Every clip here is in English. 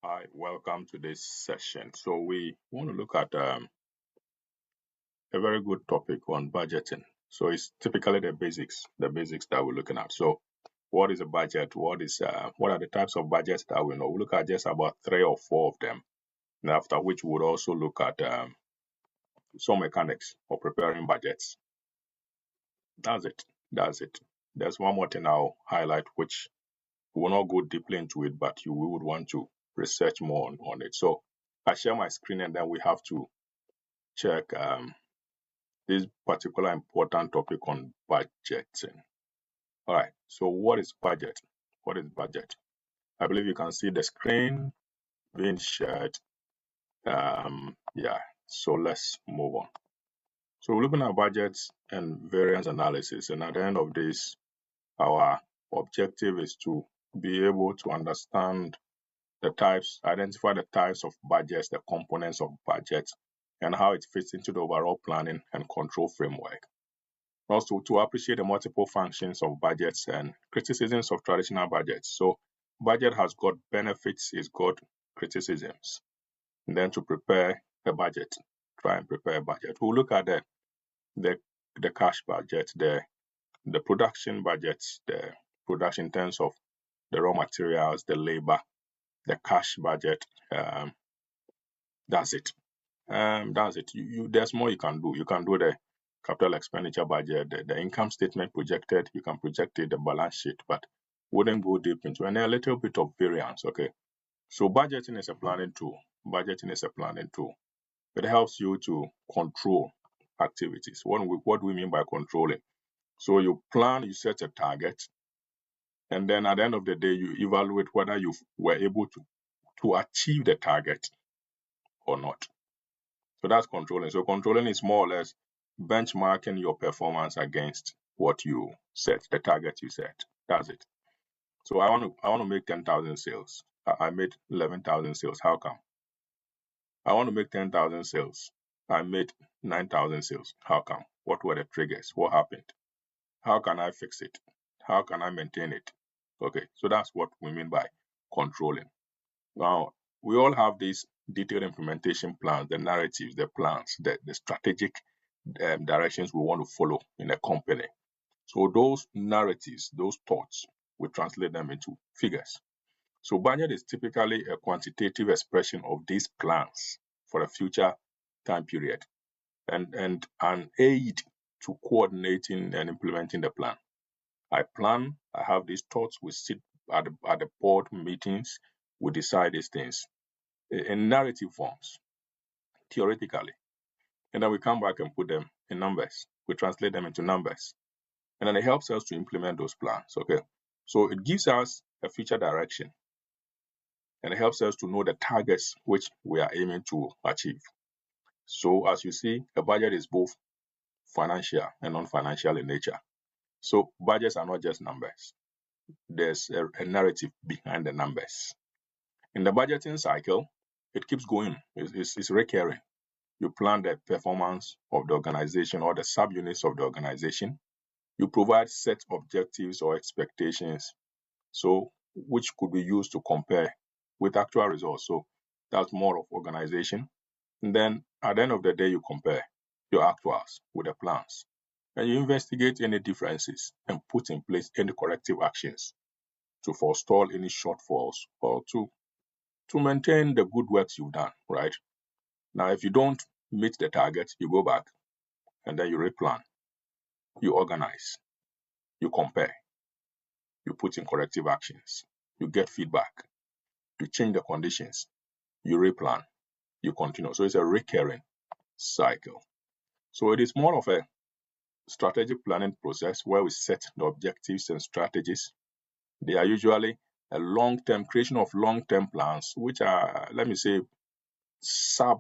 Hi, welcome to this session. So we want to look at a very good topic on budgeting. So it's typically the basics that we're looking at. So what is a budget? What are the types of budgets that we know? We look at just about three or four of them. And after which we would also look at some mechanics of preparing budgets. That's it. That's it. There's one more thing I'll highlight, which we will not go deeply into it, but we would want to research more on it. So I share my screen and then we have to check this particular important topic on budgeting. All right. So what is budget? What is budget? I believe you can see the screen being shared. Yeah. So let's move on. So we're looking at budgets and variance analysis. And at the end of this, our objective is to be able to understand identify the types of budgets, the components of budgets, and how it fits into the overall planning and control framework. Also, to appreciate the multiple functions of budgets and criticisms of traditional budgets. So, budget has got benefits, it's got criticisms. And then to prepare a budget, try and prepare a budget. We'll look at the, the cash budget, the production budgets, the production in terms of the raw materials, the labor, the cash budget. That's it. That's it. There's more you can do. You can do the capital expenditure budget, the income statement projected. You can project it, the balance sheet, but wouldn't go deep into. And a little bit of variance. Okay. So budgeting is a planning tool. Budgeting is a planning tool. It helps you to control activities. What do we mean by controlling? So you plan, you set a target, and then at the end of the day, you evaluate whether you were able to achieve the target or not. So that's controlling. So controlling is more or less benchmarking your performance against what you set, the target you set. That's it. So I want to make 10,000 sales. I made 11,000 sales. How come? I want to make 10,000 sales. I made 9,000 sales. How come? What were the triggers? What happened? How can I fix it? How can I maintain it? Okay, so that's what we mean by controlling. Now, we all have these detailed implementation plans, the narratives, the plans, the strategic directions we want to follow in a company. So those narratives, those thoughts, we translate them into figures. So budget is typically a quantitative expression of these plans for a future time period and an aid to coordinating and implementing the plan. I plan, I have these thoughts, we sit at the board meetings, we decide these things in narrative forms, theoretically. And then we come back and put them in numbers. We translate them into numbers. And then it helps us to implement those plans. Okay. So it gives us a future direction and it helps us to know the targets which we are aiming to achieve. So as you see, a budget is both financial and non-financial in nature. So budgets are not just numbers. There's a narrative behind the numbers. In the budgeting cycle, it keeps going. It's recurring. You plan the performance of the organization or the subunits of the organization. You provide set objectives or expectations, so which could be used to compare with actual results. So that's more of organization. And then at the end of the day, you compare your actuals with the plans. And you investigate any differences and put in place any corrective actions to forestall any shortfalls or to maintain the good works you've done, right? Now, if you don't meet the target, you go back and then you replan, you organize, you compare, you put in corrective actions, you get feedback, you change the conditions, you replan, you continue. So it's a recurring cycle. So it is more of a strategic planning process where we set the objectives and strategies. They are usually a long-term creation of long-term plans, which are, let me say, sub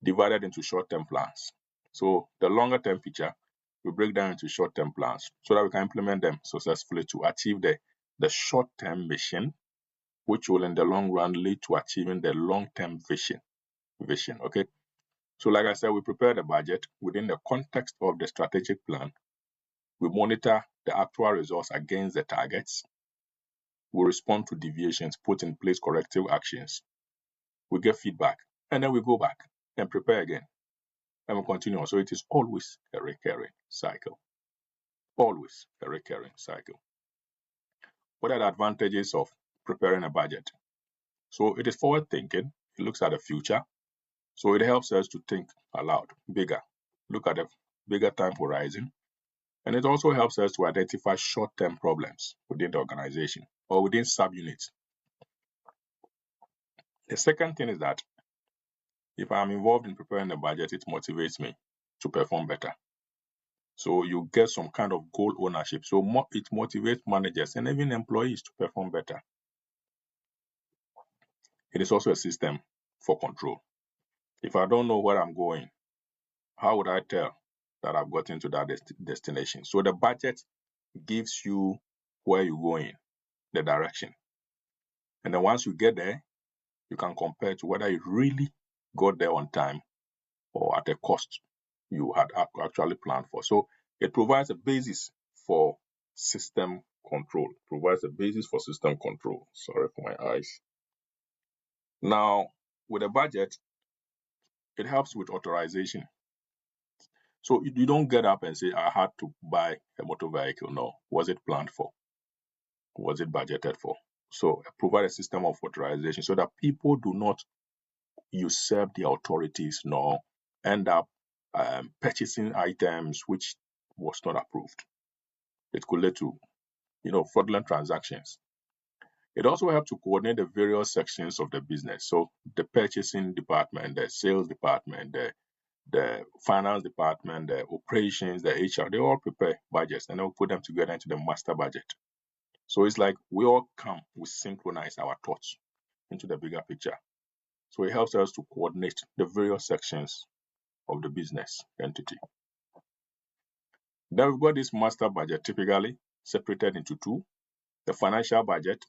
divided into short-term plans. So the longer-term picture we break down into short-term plans so that we can implement them successfully to achieve the short-term mission, which will in the long run lead to achieving the long-term vision. Okay. So like I said, we prepare the budget within the context of the strategic plan. We monitor the actual results against the targets. We respond to deviations, put in place corrective actions. We get feedback, and then we go back and prepare again, and we continue on. So it is always a recurring cycle. Always a recurring cycle. What are the advantages of preparing a budget? So it is forward thinking. It looks at the future. So it helps us to think aloud, bigger, look at a bigger time horizon. And it also helps us to identify short-term problems within the organization or within subunits. The second thing is that if I'm involved in preparing a budget, it motivates me to perform better. So you get some kind of goal ownership. So it motivates managers and even employees to perform better. It is also a system for control. If I don't know where I'm going, how would I tell that I've gotten to that destination? So the budget gives you where you're going, the direction. And then once you get there, you can compare to whether you really got there on time or at a cost you had actually planned for. So it provides a basis for system control. Sorry for my eyes. Now, with a budget, it helps with authorization. So you don't get up and say, I had to buy a motor vehicle. No. Was it planned for? Was it budgeted for? So provide a system of authorization so that people do not usurp the authorities nor end up purchasing items which was not approved. It could lead to, fraudulent transactions. It also helps to coordinate the various sections of the business. So the purchasing department, the sales department, the finance department, the operations, the HR, they all prepare budgets and they'll put them together into the master budget. So it's like we synchronize our thoughts into the bigger picture. So it helps us to coordinate the various sections of the business entity. Then we've got this master budget, typically separated into two. The financial budget,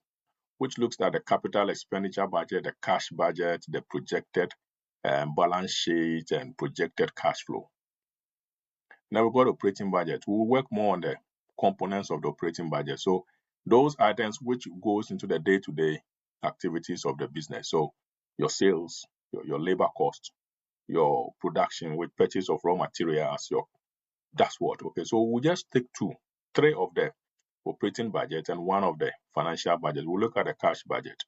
which looks at the capital expenditure budget, the cash budget, the projected balance sheet, and projected cash flow. Now we've got operating budget. We'll work more on the components of the operating budget. So those items which goes into the day-to-day activities of the business. So your sales, your labor cost, your production with purchase of raw materials, that's what. Okay, so we'll just take three of the operating budget and one of the financial budget. We'll look at the cash budget.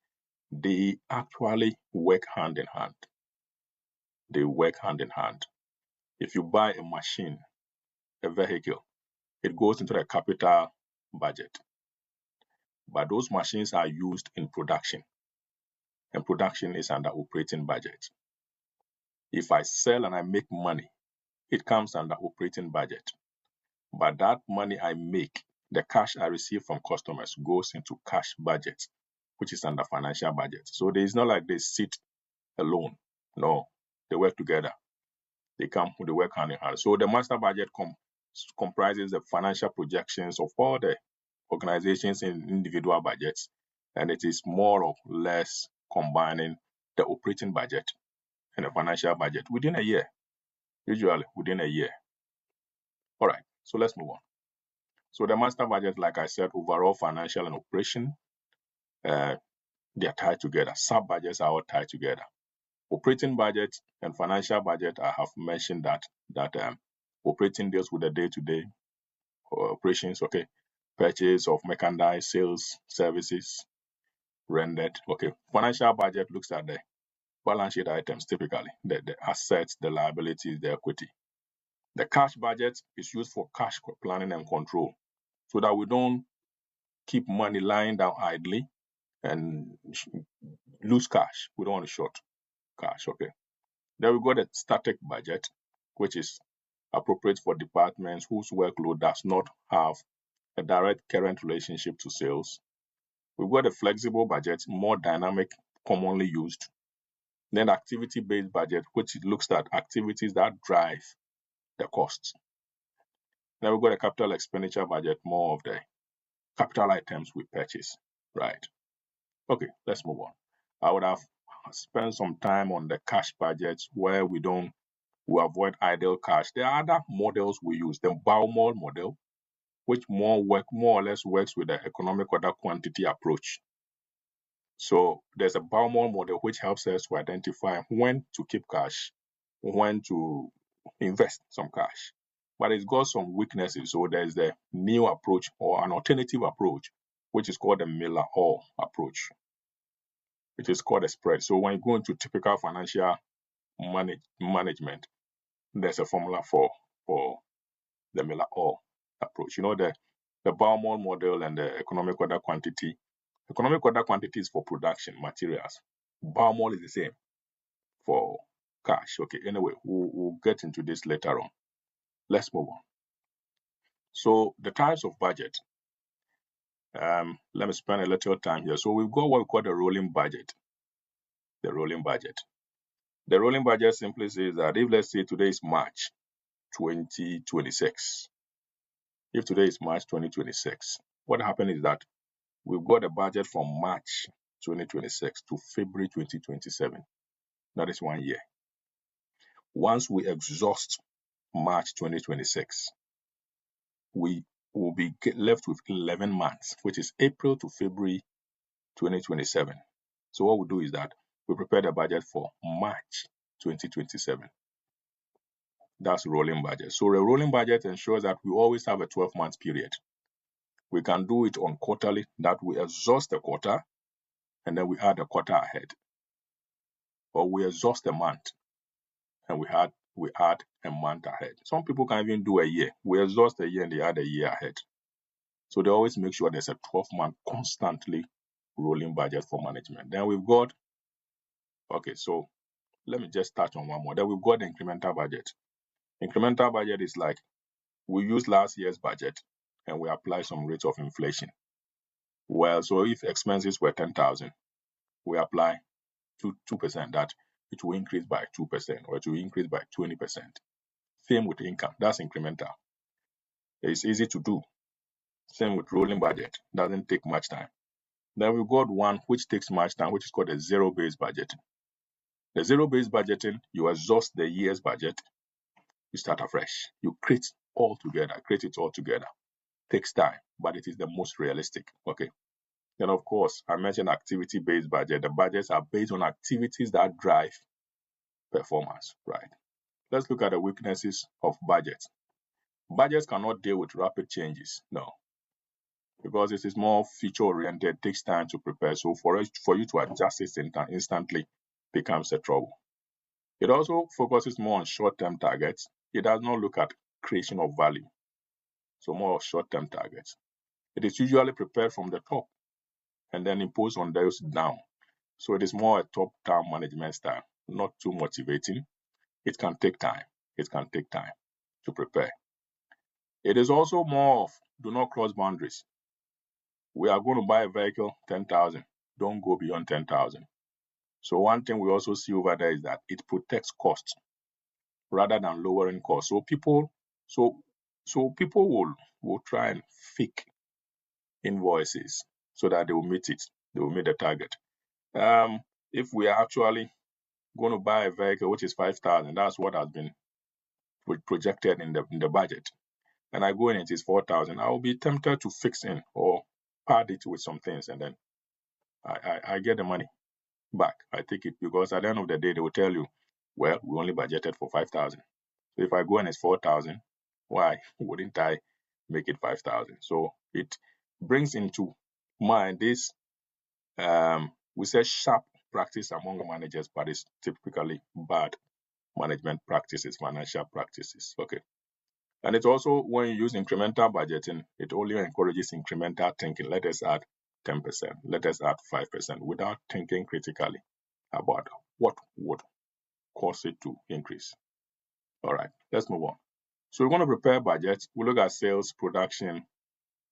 They actually work hand in hand. They work hand in hand. If you buy a machine, a vehicle, it goes into the capital budget. But those machines are used in production, and production is under operating budget. If I sell and I make money, it comes under operating budget. But that money I make, the cash I receive from customers goes into cash budget, which is under financial budget. So it's not like they sit alone. No, they work together. They work hand in hand. So the master budget comprises the financial projections of all the organizations in individual budgets, and it is more or less combining the operating budget and the financial budget within a year, usually within a year. All right, so let's move on. So the master budget, like I said, overall financial and operation, they are tied together. Sub-budgets are all tied together. Operating budget and financial budget, I have mentioned that operating deals with the day-to-day operations, okay. Purchase of merchandise, sales, services, rendered. Okay, financial budget looks at the balance sheet items, typically, the assets, the liabilities, the equity. The cash budget is used for cash planning and control so that we don't keep money lying down idly and lose cash. We don't want to short cash, okay. Then we got a static budget, which is appropriate for departments whose workload does not have a direct current relationship to sales. We've got a flexible budget, more dynamic, commonly used. Then activity-based budget, which looks at activities that drive the costs. Then we've got a capital expenditure budget, more of the capital items we purchase, right? Okay, let's move on. I would have spent some time on the cash budgets where we avoid idle cash. There are other models we use, the Baumol model, which more or less works with the economic order quantity approach. So there's a Baumol model which helps us to identify when to keep cash, when to invest some cash. But it's got some weaknesses. So there's the new approach or an alternative approach, which is called the Miller-Orr approach. It is called a spread. So when you go into typical financial management, there's a formula for the Miller-Orr approach. You know, the Baumol model and the economic order quantity. Economic order quantity is for production materials. Baumol is the same for cash. Okay, anyway, we'll get into this later on. Let's move on. So the types of budget. Let me spend a little time here. So we've got what we call the rolling budget. The rolling budget. The rolling budget simply says that if, let's say, today is March 2026, if today is March 2026, what happened is that we've got a budget from March 2026 to February 2027. That is 1 year. Once we exhaust March 2026, we will be left with 11 months, which is April to February 2027. So what we do is that we prepare the budget for March 2027. That's rolling budget. So a rolling budget ensures that we always have a 12-month period. We can do it on quarterly, that we exhaust the quarter and then we add a quarter ahead. Or we exhaust a month and we add a month ahead. Some people can even do a year. We exhaust a year and they add a year ahead. So they always make sure there's a 12-month constantly rolling budget for management. Then we've got, okay, so let me just touch on one more. Then we've got the incremental budget. Incremental budget is like we use last year's budget and we apply some rate of inflation. Well, so if expenses were 10,000, we apply 2%, that it will increase by 2% or it will increase by 20%. Same with income, that's incremental. It's easy to do. Same with rolling budget, doesn't take much time. Then we've got one which takes much time, which is called a zero-based budgeting. The zero-based budgeting, you exhaust the year's budget, you start afresh. You create it all together. Takes time, but it is the most realistic. Okay. Then of course, I mentioned activity-based budget. The budgets are based on activities that drive performance, right? Let's look at the weaknesses of budgets. Budgets cannot deal with rapid changes, no, because it is more feature-oriented, takes time to prepare. So for you to adjust it instantly becomes a trouble. It also focuses more on short-term targets. It does not look at creation of value. So more short-term targets. It is usually prepared from the top and then imposed on those down. So it is more a top-down management style, not too motivating. It can take time. To prepare. It is also more of do not cross boundaries. We are going to buy a vehicle, 10,000. Don't go beyond 10,000. So one thing we also see over there is that it protects costs rather than lowering costs. So people will try and fake invoices so that they will meet it. They will meet the target. If we are actually going to buy a vehicle which is 5,000, that's what has been projected in the budget, and I go in it is 4,000, I will be tempted to fix in or pad it with some things, and then I get the money back. I take it because at the end of the day, they will tell you, well, we only budgeted for 5,000. So if I go and it's 4,000, why wouldn't I make it 5,000? So it brings into mind this, we say sharp practice among managers, but it's typically bad management practices, financial practices. Okay. And it's also when you use incremental budgeting, it only encourages incremental thinking. Let us add 10%, let us add 5% without thinking critically about what would cause it to increase. All right, let's move on. So we're going to prepare budgets. We'll look at sales, production.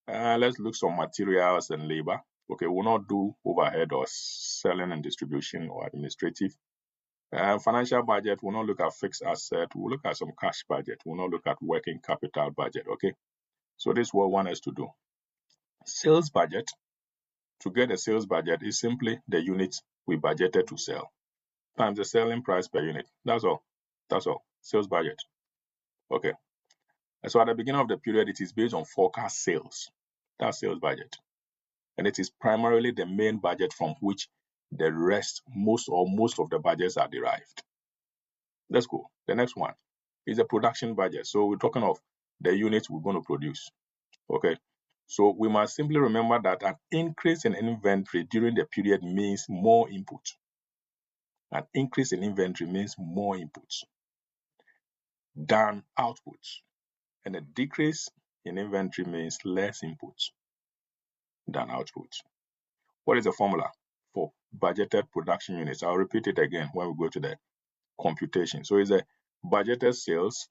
Let's look some materials and labor. Okay, we'll not do overhead or selling and distribution or administrative. Financial budget, we'll not look at fixed asset. We'll look at some cash budget. We'll not look at working capital budget. Okay, so this is what we want us to do. Sales budget. To get a sales budget is simply the units we budgeted to sell times the selling price per unit. That's all. Sales budget. Okay. And so at the beginning of the period, it is based on forecast sales. That's sales budget. And it is primarily the main budget from which the rest, most of the budgets are derived. Let's go. The next one is a production budget. So we're talking of the units we're going to produce. Okay. So we must simply remember that an increase in inventory during the period means more input. An increase in inventory means more inputs than outputs. And a decrease in inventory means less inputs than outputs. What is the formula for budgeted production units? I'll repeat it again when we go to the computation. So it's a budgeted sales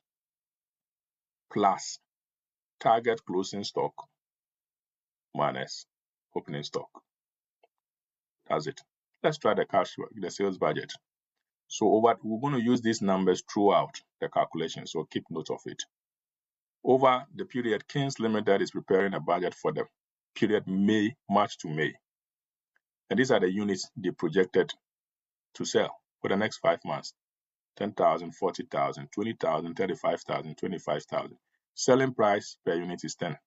plus target closing stock minus opening stock. That's it. Let's try the sales budget. So we're going to use these numbers throughout the calculation, so keep note of it. Over the period, Kings Limited is preparing a budget for the period March to May. And these are the units they projected to sell for the next 5 months. 10,000, 40,000, 20,000, 35,000, 25,000. Selling price per unit is 10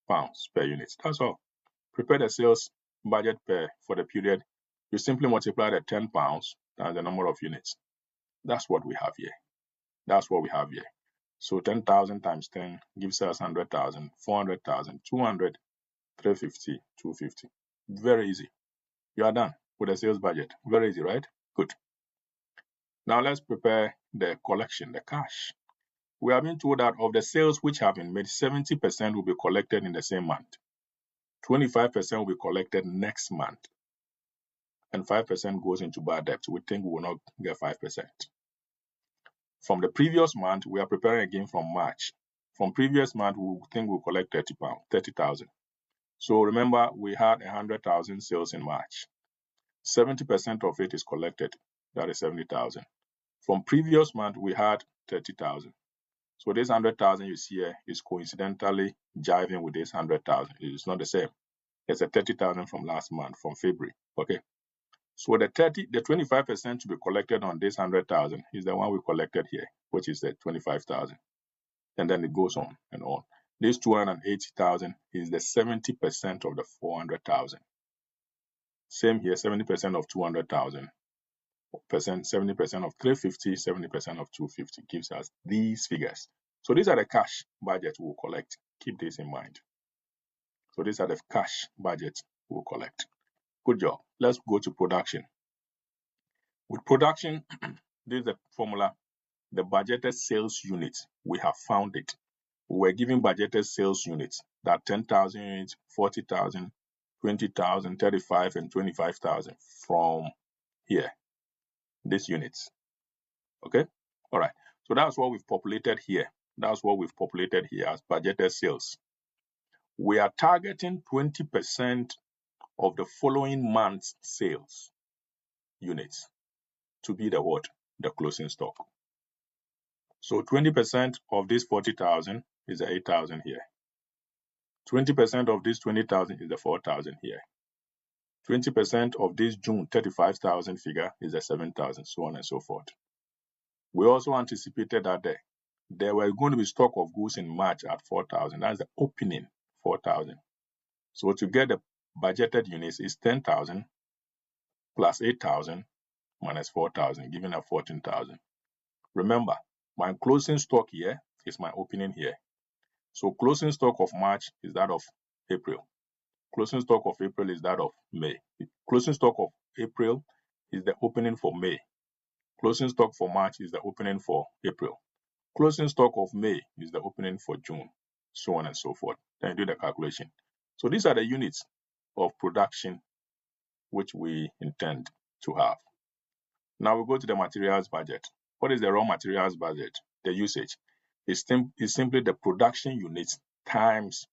pounds per unit. That's all. Prepare the sales budget for the period. You simply multiply the 10 pounds times the number of units. That's what we have here. That's what we have here. So 10,000 times 10 gives us 100,000, 400,000, 200, 350, 250. Very easy. You are done with the sales budget. Very easy, right? Good. Now let's prepare the collection, the cash. We have been told that of the sales which have been made, 70% will be collected in the same month. 25% will be collected next month. And 5% goes into bad debt. We think we will not get 5%. From the previous month, we are preparing again from March. From previous month, we think we'll collect 30,000. So remember, we had 100,000 sales in March. 70% of it is collected. That is 70,000. From previous month, we had 30,000. So this 100,000 you see here is coincidentally jiving with this 100,000. It's not the same. It's a 30,000 from last month, from February. Okay. So the 25% to be collected on this 100,000 is the one we collected here, which is the 25,000. And then it goes on and on. This 280,000 is the 70% of the 400,000. Same here, 70% of 200,000. 70% of 350, 70% of 250 gives us these figures. So these are the cash budget we'll collect. Keep this in mind. So these are the cash budget we'll collect. Good job. Let's go to production. With production, this is the formula, the budgeted sales units. We have found it. We were given budgeted sales units, that 10,000 units, 40,000, 20,000, 35, and 25,000 from here. These units. Okay? All right. So that's what we've populated here. That's what we've populated here as budgeted sales. We are targeting 20% of the following month's sales units to be the what? The closing stock. So 20% of this 40,000 is the 8,000 here. 20% of this 20,000 is the 4,000 here. 20% of this June 35,000 figure is the 7,000, so on and so forth. We also anticipated that there were going to be stock of goods in March at 4,000. That's the opening 4,000. So to get the budgeted units is 10,000 plus 8,000 minus 4,000, giving us 14,000. Remember, my closing stock here is my opening here. So closing stock of March is that of April. Closing stock of April is that of May. Closing stock of April is the opening for May. Closing stock for March is the opening for April. Closing stock of May is the opening for June, so on and so forth. Then you do the calculation. So these are the units of production which we intend to have. Now we go to the materials budget. What is the raw materials budget? The usage is simply the production units times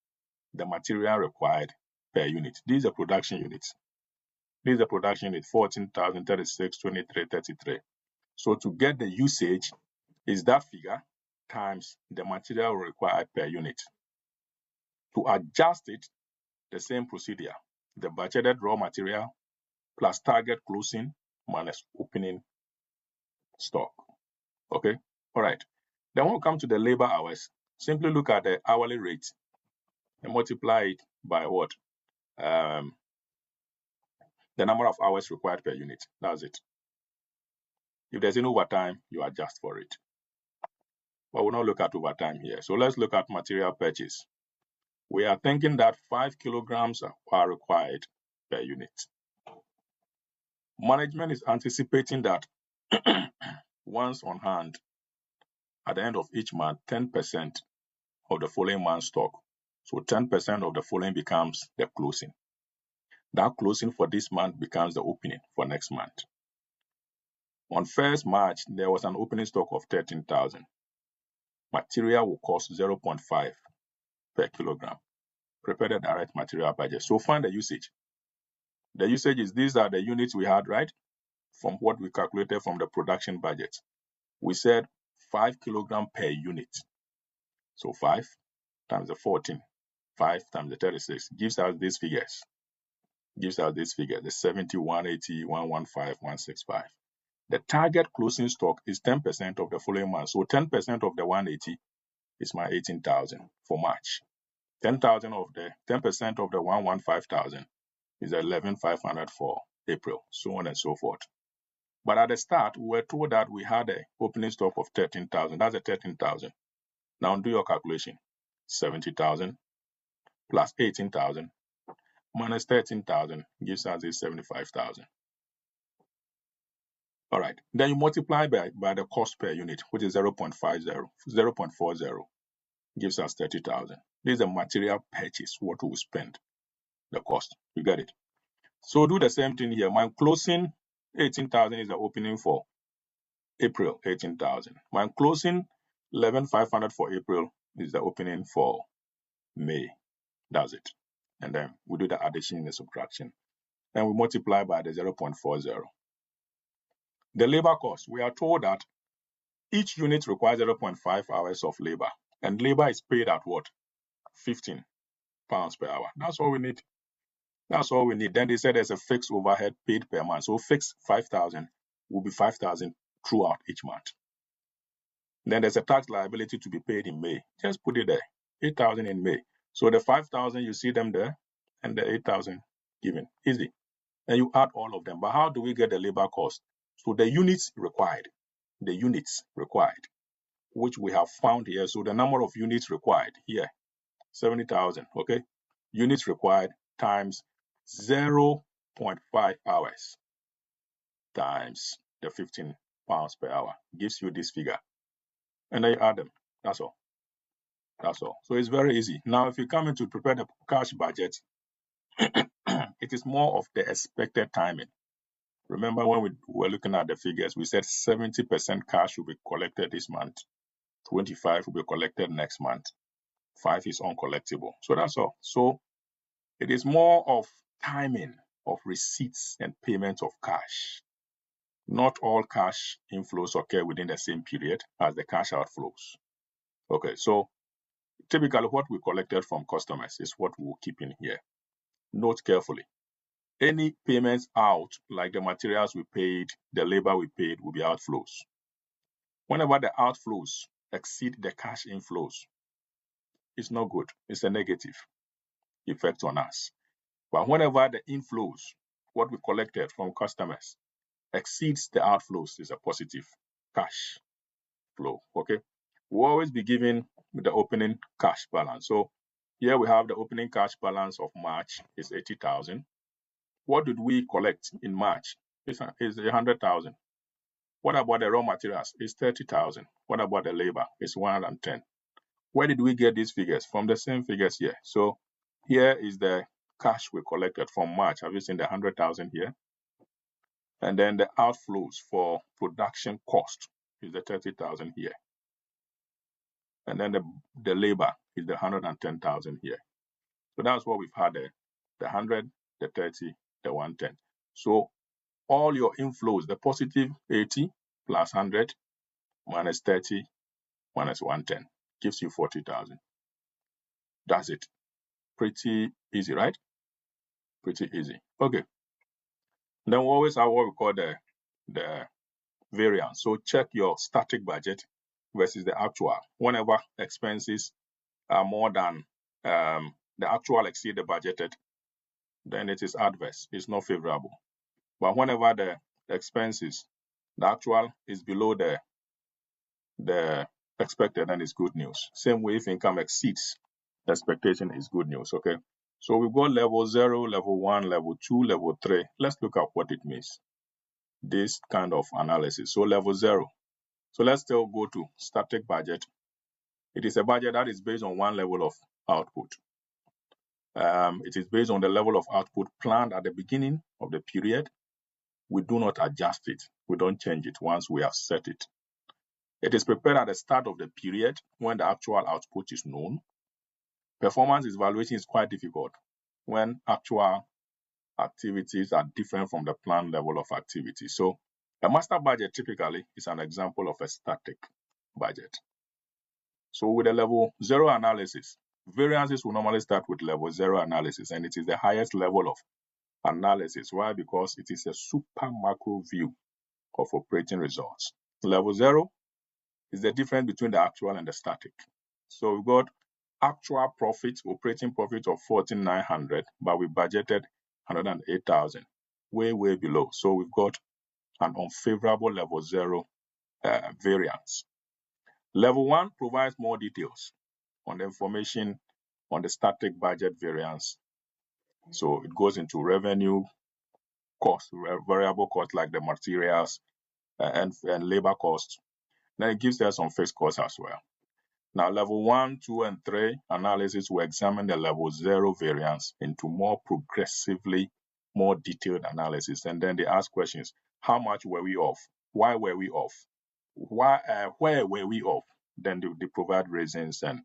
the material required per unit. These are production units. These are production units, 14,000, 36, 23, 33. So to get the usage is that figure times the material required per unit. To adjust it, the same procedure. The budgeted raw material plus target closing minus opening stock. Okay? All right. Then when we come to the labor hours, Simply look at the hourly rate and multiply it by what? The number of hours required per unit. That's it. If there's any overtime, you adjust for it. But we'll not look at overtime here. So let's look at material purchase. We are thinking that 5 kilograms are required per unit. Management is anticipating that once on hand, at the end of each month, 10% of the following month's stock. So 10% of the following becomes the closing. That closing for this month becomes the opening for next month. On 1st March, there was an opening stock of 13,000. Material will cost 0.5 per kilogram. Prepare the direct material budget. So find the usage. The usage is, these are the units we had, right? From what we calculated from the production budget. We said 5 kilogram per unit. So 5 times the 14, 5 times the 36 gives us these figures. The 70, 180, 115, 165. The target closing stock is 10% of the following month. So 10% of the 180 is my 18,000 for March. 10,000 of the 10% of the 115,000 is 11,500 for April, so on and so forth. But at the start, we were told that we had an opening stock of 13,000. That's a 13,000. Now do your calculation. 70,000 plus 18,000 minus 13,000 gives us this 75,000. All right. Then you multiply by the cost per unit, which is 0.40 gives us 30,000. This is the material purchase, what we spend, the cost. You get it? So do the same thing here. My closing 18,000 is the opening for April, 18,000. My closing 11,500 for April is the opening for May. That's it. And then we do the addition and the subtraction. Then we multiply by the 0.40. The labor cost, we are told that each unit requires 0.5 hours of labor. And labor is paid at what? 15 pounds per hour. That's all we need. That's all we need. Then they said there's a fixed overhead paid per month. So fixed 5,000 will be 5,000 throughout each month. Then there's a tax liability to be paid in May. Just put it there. 8,000 in May. So the 5,000, you see them there, and the 8,000 given. Easy. And you add all of them. But how do we get the labor cost? So the units required, which we have found here. So the number of units required here, 70,000, okay? Units required times 0.5 hours times the 15 pounds per hour gives you this figure. And then you add them. That's all. That's all. So it's very easy. Now, if you come in to prepare the cash budget, it is more of the expected timing. Remember when we were looking at the figures, we said 70% cash will be collected this month, 25 will be collected next month, 5 is uncollectible. So that's all. So it is more of timing of receipts and payment of cash. Not all cash inflows occur within the same period as the cash outflows. Okay, so typically what we collected from customers is what we will keep in here. Note carefully. Any payments out, like the materials we paid, the labor we paid, will be outflows. Whenever the outflows exceed the cash inflows, it's not good. It's a negative effect on us. But whenever the inflows, what we collected from customers, exceeds the outflows, is a positive cash flow. Okay, we'll always be given the opening cash balance. So here we have the opening cash balance of March is 80,000. What did we collect in March? It's 100,000. What about the raw materials? It's 30,000. What about the labor? It's 110. Where did we get these figures? From the same figures here. So here is the cash we collected from March. Have you seen the 100,000 here? And then the outflows for production cost is the 30,000 here. And then the labor is the 110,000 here. So that's what we've had there. The 100, the 30, the 110. So all your inflows, the positive 80 plus 100 minus 30 minus 110 gives you 40,000. That's it. Pretty easy, right? Pretty easy. Okay. Then we always have what we call the variance. So check your static budget versus the actual. Whenever expenses are more than the actual exceed the budgeted, then it is adverse. It's not favorable. But whenever the expenses, the actual is below the expected, then it's good news. Same way if income exceeds the expectation, is good news. Okay. So we've got level 0, level 1, level 2, level 3. Let's look at what it means. This kind of analysis. So level 0. So let's still go to static budget. It is a budget that is based on one level of output. It is based on the level of output planned at the beginning of the period. We do not adjust it. We don't change it once we have set it. It is prepared at the start of the period when the actual output is known. Performance evaluation is quite difficult when actual activities are different from the planned level of activity. So a master budget typically is an example of a static budget. So with a level 0 analysis, variances will normally start with level 0 analysis, and it is the highest level of analysis. Why? Because it is a super macro view of operating results. Level 0 is the difference between the actual and the static. So we've got actual profit, operating profit of 14,900, but we budgeted 108,000, way below. So we've got an unfavorable level 0 variance. Level 1 provides more details on the information on the static budget variance. So it goes into revenue, cost, variable costs like the materials and labor costs. Then it gives us some fixed costs as well. Now, level 1, 2, and 3 analysis will examine the level 0 variance into more progressively more detailed analysis. And then they ask questions. How much were we off? Why were we off? Where were we off? Then they provide reasons and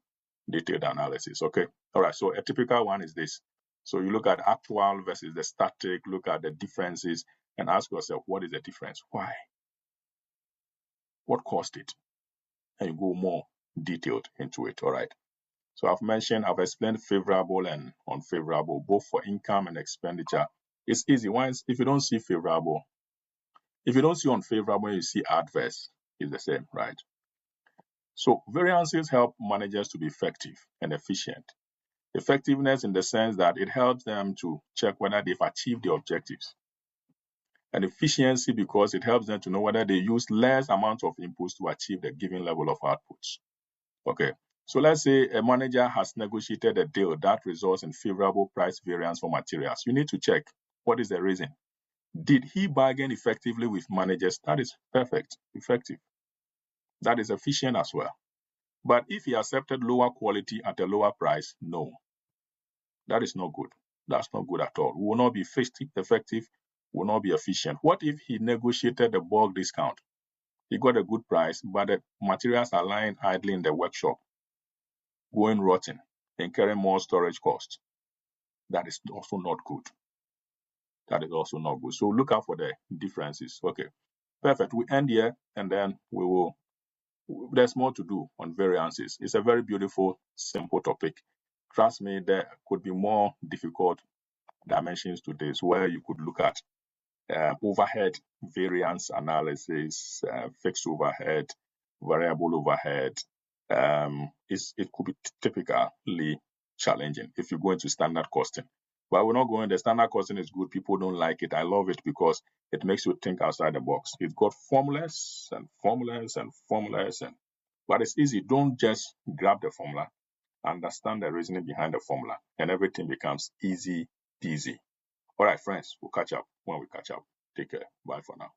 detailed analysis. Okay. All right. So a typical one is this. So you look at actual versus the static, look at the differences and ask yourself, what is the difference? Why? What caused it? And you go more detailed into it. All right. So I've explained favorable and unfavorable, both for income and expenditure. It's easy. Once, if you don't see favorable, if you don't see unfavorable, you see adverse, it's the same, right? So variances help managers to be effective and efficient. Effectiveness in the sense that it helps them to check whether they've achieved the objectives. And efficiency because it helps them to know whether they use less amount of inputs to achieve the given level of outputs. Okay. So let's say a manager has negotiated a deal that results in favorable price variance for materials. You need to check what is the reason. Did he bargain effectively with managers? That is perfect, effective. That is efficient as well. But if he accepted lower quality at a lower price, no. That is not good. That's not good at all. We will not be effective, will not be efficient. What if he negotiated a bulk discount? He got a good price, but the materials are lying idly in the workshop, going rotten, incurring more storage costs. That is also not good. That is also not good. So look out for the differences. Okay, perfect. We end here and then there's more to do on variances. It's a very beautiful, simple topic. Trust me, there could be more difficult dimensions to this where you could look at overhead variance analysis, fixed overhead, variable overhead. It could be typically challenging if you go into standard costing. But we're not going, the standard costing is good. People don't like it. I love it because it makes you think outside the box. It's got formulas and formulas and formulas, but it's easy. Don't just grab the formula. Understand the reasoning behind the formula, and everything becomes easy peasy. All right, friends, we'll catch up when we catch up. Take care. Bye for now.